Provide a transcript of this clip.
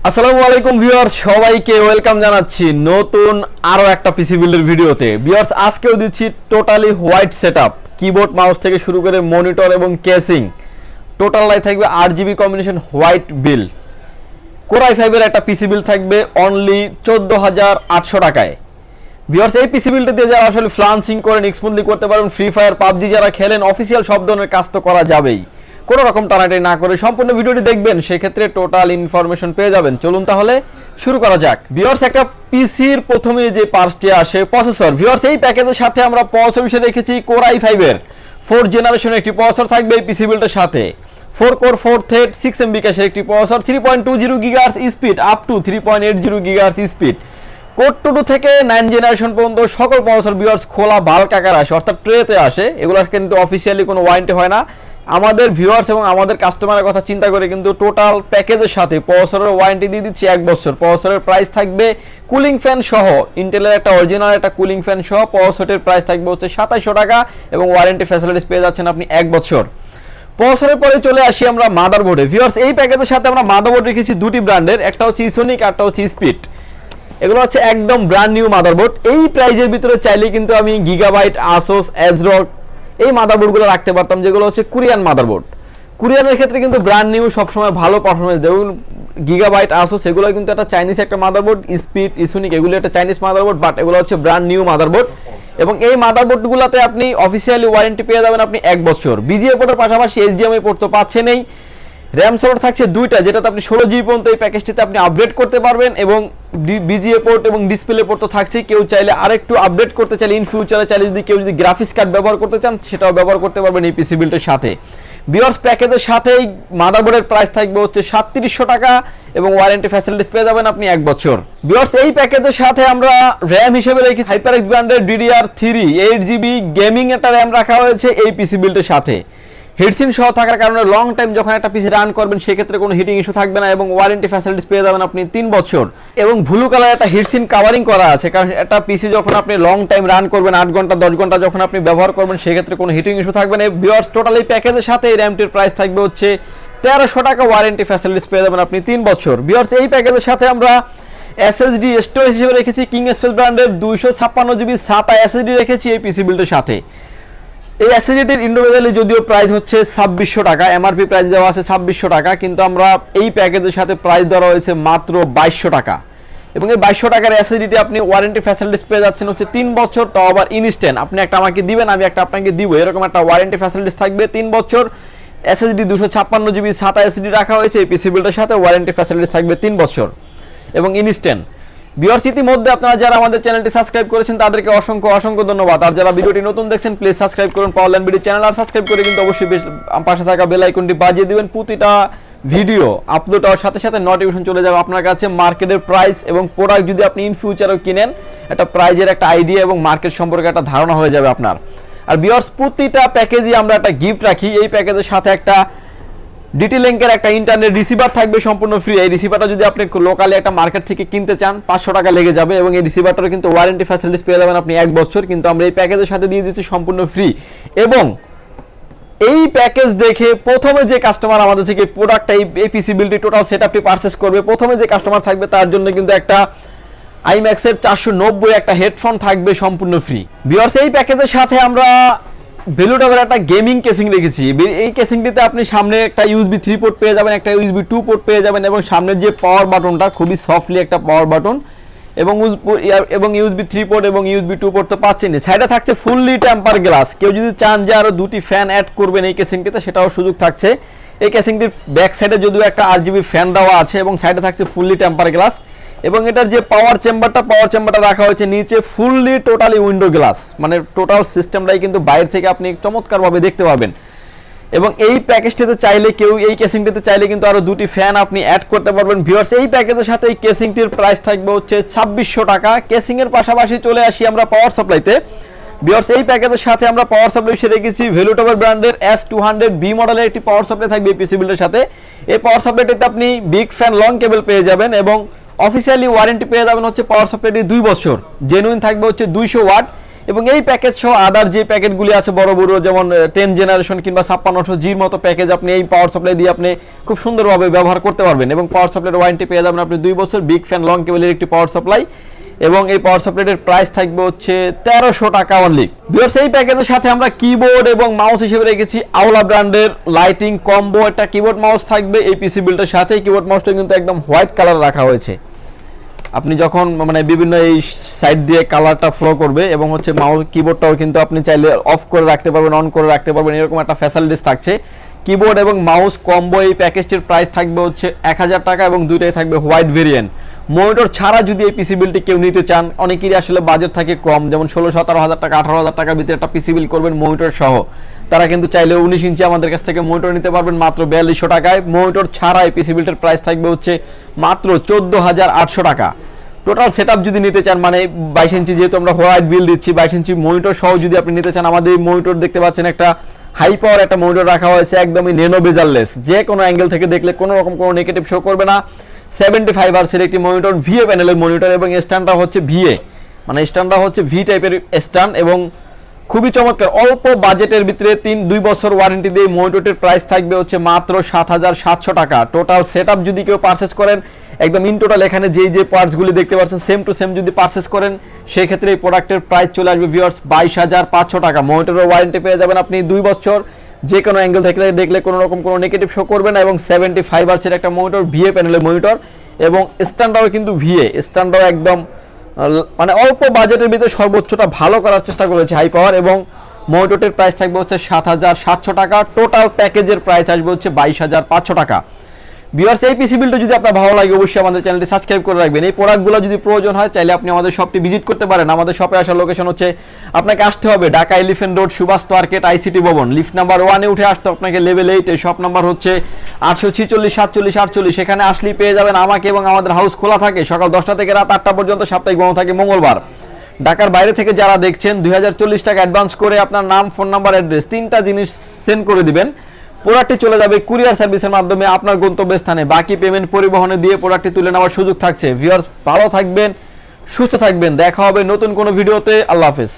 আসসালামু আলাইকুম ভিউয়ার্স, সবাইকে ওয়েলকাম জানাচ্ছি নতুন আরো একটা পিসি বিল্ডের ভিডিওতে। ভিউয়ার্স, আজকেও দিচ্ছি totally white setup, keyboard mouse থেকে শুরু করে মনিটর এবং কেসিং টোটালটাই থাকবে 8GB combination white build. Core i5 এর একটা পিসি বিল্ড থাকবে অনলি 14,800 টাকায়। ভিউয়ার্স, এই পিসি বিল্ডে দিয়ে যারা আসলে ফ্লান্সিং করেন, স্মুথলি করতে পারেন, ফ্রি ফায়ার পাবজি যারা খেলেন, অফিসিয়াল সব ধরনের কাজ তো করা যাবেই, কোনো রকম টানাটানি না করে সম্পূর্ণ ভিডিওটি দেখবেন, সেক্ষেত্রে টোটাল ইনফরমেশন পেয়ে যাবেন। চলুন তাহলে শুরু করা যাক। ভিউয়ার্স, একটা পিসির প্রথমে যে পার্টসটি আসে প্রসেসর। ভিউয়ার্স, এই প্যাকেজের সাথে আমরা প্রসেসর হিসেবে রেখেছি কোর i5 এর 4th জেনারেশনের একটি প্রসেসর থাকবে এই পিসি বিল্ডের সাথে। 4 কোর 4 থ্রেড 6 MB ক্যাশের একটি processor, 3.20 GHz speed up to 3.80 GHz speed. Core 2 থেকে 9 জেনারেশন পর্যন্ত সকল প্রসেসর ভিউয়ার্স খোলা বাল্ক আকারে আসে, অর্থাৎ ট্রেতে আসে। এগুলোর কিন্তু অফিসিয়ালি কোনো ওয়ারেন্টি হয় না। আমাদের ভিউয়ার্স এবং আমাদের কাস্টমারের কথা চিন্তা করে কিন্তু টোটাল প্যাকেজের সাথে প্রসেসরের ওয়ারেন্টি দিয়ে দিচ্ছি 1 বছর। প্রসেসরের প্রাইস থাকবে কুলিং ফ্যান সহ, ইন্টেলের একটা অরিজিনাল একটা কুলিং ফ্যান সহ প্রসেসরের প্রাইস থাকবে হচ্ছে 2700 টাকা এবং ওয়ারেন্টি ফ্যাসিলিটিস পেয়ে যাচ্ছেন আপনি 1 বছর। প্রসেসরের পরে চলে আসি আমরা মাদারবোর্ডে। ভিউয়ার্স, এই প্যাকেজের সাথে আমরা মাদারবোর্ড রেখেছি দুটি ব্র্যান্ডের, একটা হচ্ছে ইসোনিক আর একটা হচ্ছে স্পিড। এগুলো হচ্ছে একদম ব্র্যান্ড নিউ মাদারবোর্ড। এই প্রাইজের ভিতরে চাইলে কিন্তু আমি গিগাবাইট, আসোস, এজরক এই মাদারবোর্ডগুলো রাখতে পারতাম, যেগুলো হচ্ছে কোরিয়ান মাদারবোর্ড। কোরিয়ানের ক্ষেত্রে কিন্তু ব্র্যান্ড নিউ সবসময় ভালো পারফরমেন্স দেয়। গিগাবাইট, আসোস এগুলো কিন্তু একটা চাইনিজ একটা মাদারবোর্ড, স্পিড, ইসোনিক এগুলো একটা চাইনিজ মাদারবোর্ড, বাট এগুলো হচ্ছে ব্র্যান্ড নিউ মাদারবোর্ড। এবং এই মাদারবোর্ডগুলোতে আপনি অফিসিয়ালি ওয়ারেন্টি পেয়ে যাবেন আপনি 1 বছর। বিজিএ পোর্টের পাশাপাশি এইচডিএমআই পোর্ট তো পাচ্ছেনই। র্যাম স্লট থাকছে দুইটা, যেটাতে আপনি 16GB পর্যন্ত এই প্যাকেজটিতে আপনি আপগ্রেড করতে পারবেন। এবং বিজিএ পোর্ট এবং ডিসপ্লে পোর্ট তো থাকছেই। কেউ চাইলে আরেকটু আপডেট করতে চাইলে ইন ফিউচারে চাইলে কেউ যদি গ্রাফিক্স কার্ড ব্যবহার করতে চান, সেটাও ব্যবহার করতে পারবেন এই পিসি বিল্ডের সাথে। ভিউয়ার্স, প্যাকেজের সাথেই মাদারবোর্ডের প্রাইস থাকবে হচ্ছে 3700 টাকা এবং ওয়ারেন্টি ফ্যাসিলিটিস পেয়ে যাবেন আপনি 1 বছর। ভিউয়ার্স, এই প্যাকেজের সাথে আমরা র্যাম হিসেবে রেখে হাইপারএক্স ব্র্যান্ডের DDR3 8GB গেমিং একটা র্যাম রাখা হয়েছে এই পিসি বিল্ডের সাথে। হিটসিন সহ থাকার কারণে লং টাইম যখন একটা পিসি রান করবেন, সেক্ষেত্রে কোনো হিটিং ইস্যু থাকবে না এবং ওয়ারেন্টি ফ্যাসিলিটিস পেয়ে যাবেন আপনি 3 বছর। এবং ব্লু কালার একটা হিটসিন কাভারিং করা আছে, কারণ একটা পিসি যখন আপনি লং টাইম রান করবেন, 8 ঘন্টা 10 ঘন্টা যখন আপনি ব্যবহার করবেন, সেক্ষেত্রে কোনো হিটিং ইস্যু থাকবে না। ভিউয়ার্স, টোটাল এই প্যাকেজের সাথে এই র্যামটির প্রাইস থাকবে হচ্ছে 1300 টাকা, ওয়ারেন্টি ফ্যাসিলিটিস পেয়ে যাবেন আপনি 3 বছর। ভিউয়ার্স, এই প্যাকেজের সাথে আমরা এসএসডি স্টোরেজ হিসেবে রেখেছি কিং স্পেস ব্র্যান্ডের 256GB SATA এসএসডি রেখেছি এই পিসি বিল্ডের সাথে। এই এসএসডিটির ইন্ডিভিজুয়ালি যদিও প্রাইস হচ্ছে 2600 টাকা, এমআরপি প্রাইস দেওয়া আছে 2600 টাকা, কিন্তু আমরা এই প্যাকেজের সাথে প্রাইস ধরা হয়েছে মাত্র 2200 টাকা। এবং এই 2200 টাকার এসএসডিটি আপনি ওয়ারেন্টি ফ্যাসিলিটিস পেয়ে যাচ্ছেন হচ্ছে 3 বছর, তাও আবার ইনস্ট্যান্ট। আপনি একটা আমাকে দিবেন, আমি একটা আপনাকে দিব, এরকম একটা ওয়ারেন্টি ফ্যাসিলিটিস থাকবে 3 বছর। এসএসডি 256GB SATA এসএসডি রাখা হয়েছে এই পিসি বিল্ডের সাথে, ওয়ারেন্টি ফ্যাসিলিটিস থাকবে 3 বছর এবং ইনস্ট্যান্ট। ভিউয়ার্স, ইতিমধ্যে আপনারা যারা আমাদের চ্যানেলটি সাবস্ক্রাইব করেছেন তাদেরকে অসংখ্য ধন্যবাদ। আর যারা ভিডিওটি নতুন দেখছেন, প্লিজ সাবস্ক্রাইব করুন পাওয়ারল্যান্ড বিডি চ্যানেল, আর সাবস্ক্রাইব করে কিন্তু অবশ্যই পাশে থাকা বেল আইকনটি বাজিয়ে দিবেন। প্রতিটা ভিডিও আপলোড হওয়ার সাথে সাথে নোটিফিকেশন চলে যাবে আপনার কাছে। মার্কেটের প্রাইস এবং প্রোডাক্ট যদি আপনি ইন ফিউচারেও কিনেন, একটা প্রাইজের একটা আইডিয়া এবং মার্কেট সম্পর্কে একটা ধারণা হয়ে যাবে আপনার। আর ভিউয়ার্স, প্রতিটা প্যাকেজই আমরা একটা গিফট রাখি। এই প্যাকেজের সাথে একটা ডিটি লিংকের একটা ইন্টারনেট রিসিভার থাকবে সম্পূর্ণ ফ্রি। এই রিসিভারটা যদি আপনি লোকালি একটা মার্কেট থেকে কিনতে চান, 500 টাকা লেগে যাবে এবং এই রিসিভারটার কিন্তু ওয়ারেন্টি ফ্যাসিলিটিস পেয়ে যাবেন আপনি 1 বছর, কিন্তু আমরা এই প্যাকেজের সাথে দিয়ে দিচ্ছি সম্পূর্ণ ফ্রি। এবং এই প্যাকেজ দেখে প্রথমে যে কাস্টমার আমাদের থেকে প্রোডাক্টটা এই পিসি বিল্ডটি টোটাল সেটআপটি পারচেজ করবে, প্রথমে যে কাস্টমার থাকবে তার জন্য কিন্তু একটা আইম্যাক্সের 490 একটা হেডফোন থাকবে সম্পূর্ণ ফ্রি। ভিউয়ার্স, এই প্যাকেজের সাথে আমরা ভ্যালুটেবেল একটা গেমিং কেসিং রেখেছি। এই কেসিংটিতে আপনি সামনে একটা USB 3 পোর্ট পেয়ে যাবেন, একটা USB 2 পোর্ট পেয়ে যাবেন এবং সামনের যে পাওয়ার বাটনটা খুবই সফটলি একটা পাওয়ার বাটন এবং USB 3 পোর্ট এবং USB 2 পোর্ট তো পাচ্ছেনই। সাইডে থাকছে ফুললি টেম্পার গ্লাস। কেউ যদি চান যে আরো দুটি ফ্যান অ্যাড করবেন এই কেসিংটিতে, সেটাও সুযোগ থাকছে। এই কেসিংটির ব্যাক সাইডে যদিও একটা RGB ফ্যান দেওয়া আছে এবং সাইডে থাকছে ফুললি টেম্পার গ্লাস। এবং এটার যে পাওয়ার চেম্বারটা রাখা হয়েছে নিচে ফুললি টোটালি উইন্ডো গ্লাস, মানে টোটাল সিস্টেমটাই কিন্তু বাইরে থেকে আপনি চমৎকারভাবে দেখতে পাবেন। এবং এই প্যাকেজটিতে চাইলে এই কেসিংটিতে চাইলে কিন্তু আরো দুটি ফ্যান আপনি অ্যাড করতে পারবেন। ভিউয়ার্স, এই প্যাকেজের সাথে এই কেসিংটির প্রাইস থাকবে হচ্ছে 2600 টাকা। কেসিং এর পাশাপাশি চলে আসি আমরা পাওয়ার সাপ্লাইতে। ভিউয়ার্স, এই প্যাকেজের সাথে আমরা পাওয়ার সাপ্লাই সেরে রেখেছি ভ্যালুটেবেল ব্র্যান্ডের S200B মডেলের একটি পাওয়ার সাপ্লাই থাকবে এই পিসি বিল্ডের সাথে। এই পাওয়ার সাপ্লাইটিতে আপনি বিগ ফ্যান লং কেবল পেয়ে যাবেন এবং অফিসিয়ালি ওয়ারেন্টি পেয়ে যাবেন হচ্ছে পাওয়ার সাপ্লাইটি 2 বছর। জেনুইন থাকবে হচ্ছে 200 ওয়াট। এবং এই প্যাকেজ সহ আদার যে প্যাকেটগুলি আছে বড় বড়, যেমন 10 জেনারেশন কিংবা 5600G'র মতো প্যাকেজ, আপনি এই পাওয়ার সাপ্লাই দিয়ে আপনি খুব সুন্দরভাবে ব্যবহার করতে পারবেন। এবং পাওয়ার সাপ্লাইয়ের ওয়ারেন্টি পেয়ে যাবেন আপনি 2 বছর, বিগ ফ্যান লং কেবলের একটি পাওয়ার সাপ্লাই। এবং এই পাওয়ার সাপ্লাইয়ের প্রাইস থাকবে হচ্ছে 1300 টাকা অনলি। ভিউয়ার্স, এই প্যাকেজের সাথে আমরা কিবোর্ড এবং মাউস হিসেবে রেখেছি আওলা ব্র্যান্ডের লাইটিং কম্বো একটা কিবোর্ড মাউস থাকবে। এই পিসি বিল্ডের সাথে কিবোর্ড মাউসটা কিন্তু একদম হোয়াইট কালার রাখা হয়েছে। আপনি যখন মানে বিভিন্ন এই সাইড দিয়ে কালারটা ফ্লো করবে, এবং হচ্ছে মাউস কিবোর্ডটাও কিন্তু আপনি চাইলে অফ করে রাখতে পারবেন, অন করে রাখতে পারবেন, এরকম একটা ফ্যাসিলিটিস থাকছে। কিবোর্ড এবং মাউস কম্বো এই প্যাকেজটির প্রাইস থাকবে হচ্ছে 1000 টাকা এবং দুইটাই থাকবে হোয়াইট ভেরিয়েন্ট। মনিটর ছাড়া যদি এই পিসি বিলটি কেউ নিতে চান, অনেকেরই আসলে বাজেট থাকে কম, যেমন 16-17 টাকা 18,000 টাকার ভিতরে একটা পিসি বিল করবেন মনিটর সহ, তারা কিন্তু চাইলে 19 ইঞ্চি আমাদের কাছ থেকে মনিটর নিতে পারবেন মাত্র 4200 টাকায়। মনিটর ছাড়া এই পিসি বিলটির প্রাইস থাকবে হচ্ছে মাত্র 14,800 টাকা। টোটাল সেটআপ যদি নিতে চান, মানে 22 ইঞ্চি যেহেতু আমরা হোয়াইট বিল দিচ্ছি, 22 ইঞ্চি মনিটর সহ যদি আপনি নিতে চান, আমাদের এই মনিটর দেখতে পাচ্ছেন একটা হাই পাওয়ার একটা মনিটর রাখা হয়েছে, একদমই ন্যানো বেজারলেস, যে কোনো অ্যাঙ্গেল থেকে দেখলে কোনো রকম কোনো নেগেটিভ শো করবে না। 75 হার্টজের একটি মনিটর, ভিএ প্যানেলের মনিটর, এবং স্ট্যান্ডটা হচ্ছে ভিএ, মানে স্ট্যান্ডটা হচ্ছে ভি টাইপের স্ট্যান্ড, এবং খুবই চমৎকার। অল্প বাজেটের ভিতরে 2 বছর ওয়ারেন্টি দিয়ে মনিটরটির প্রাইস থাকবে হচ্ছে মাত্র 7,700 টাকা। টোটাল সেটআপ যদি কেউ পারচেজ করেন, একদম ইন টোটাল এখানে যেই যে পার্টসগুলি দেখতে পাচ্ছেন সেম টু সেম যদি পারচেজ করেন, সেই ক্ষেত্রে এই প্রোডাক্টের প্রাইস চলে আসবে ভিউয়ার্স 22,500 টাকা। মনিটরের ওয়ারেন্টি পেয়ে যাবেন আপনি 2 বছর, যে কোনো অ্যাঙ্গেল থেকে দেখলে কোনো রকম কোনো নেগেটিভ শো করবে না। এবং 75 হার্টজের একটা মনিটর, ভিএ প্যানেলের মনিটর, এবং স্ট্যান্ডটাও কিন্তু ভিএ স্ট্যান্ডটাও একদম মানে অল্প বাজেটের ভিতরে সর্বোচ্চটা ভালো করার চেষ্টা করেছে হাই পাওয়ার। এবং মনিটরটির প্রাইস থাকবে হচ্ছে 7,700 টাকা। টোটাল প্যাকেজের প্রাইস আসবে হচ্ছে 22,500 টাকা। ভিউয়ার্স, এই পিসি বিলটা যদি আপনার ভালো লাগে, অবশ্যই আমাদের চ্যানেলটি সাবস্ক্রাইব করে রাখবেন। এই প্রোডাক্টগুলো যদি প্রয়োজন হয়, চাইলে আপনি আমাদের শপটি ভিজিট করতে পারেন। আমাদের শপে আসার লোকেশন হচ্ছে, আপনাকে আসতে হবে Dhaka elephant road, Subhash market, ICT Bhaban, lift number 1-এ উঠে আসতে আপনাকে লেভেল 8 এ। শপ নাম্বার হচ্ছে 846-47-48। সেখানে আসলেই পেয়ে যাবেন আমাকে, এবং আমাদের হাউস খোলা থাকে সকাল 10টা থেকে রাত 8টা পর্যন্ত, সাপ্তাহিক বন্ধ থাকে মঙ্গলবার। ঢাকার বাইরে থেকে যারা দেখছেন, 2040 টাকা অ্যাডভান্স করে আপনার নাম, ফোন নাম্বার, অ্যাড্রেস 3টা জিনিস সেন্ড করে দিবেন। প্রোডাক্টটি চলে যাবে কুরিয়ার সার্ভিসের মাধ্যমে আপনার গন্তব্যস্থানে। বাকি পেমেন্ট পরিবহনে দিয়ে প্রোডাক্টটি তুলে নেওয়ার সুযোগ থাকছে। ভিউয়ার্স, ভালো থাকবেন, সুস্থ থাকবেন, দেখা হবে নতুন কোনো ভিডিওতে। আল্লাহ হাফেজ।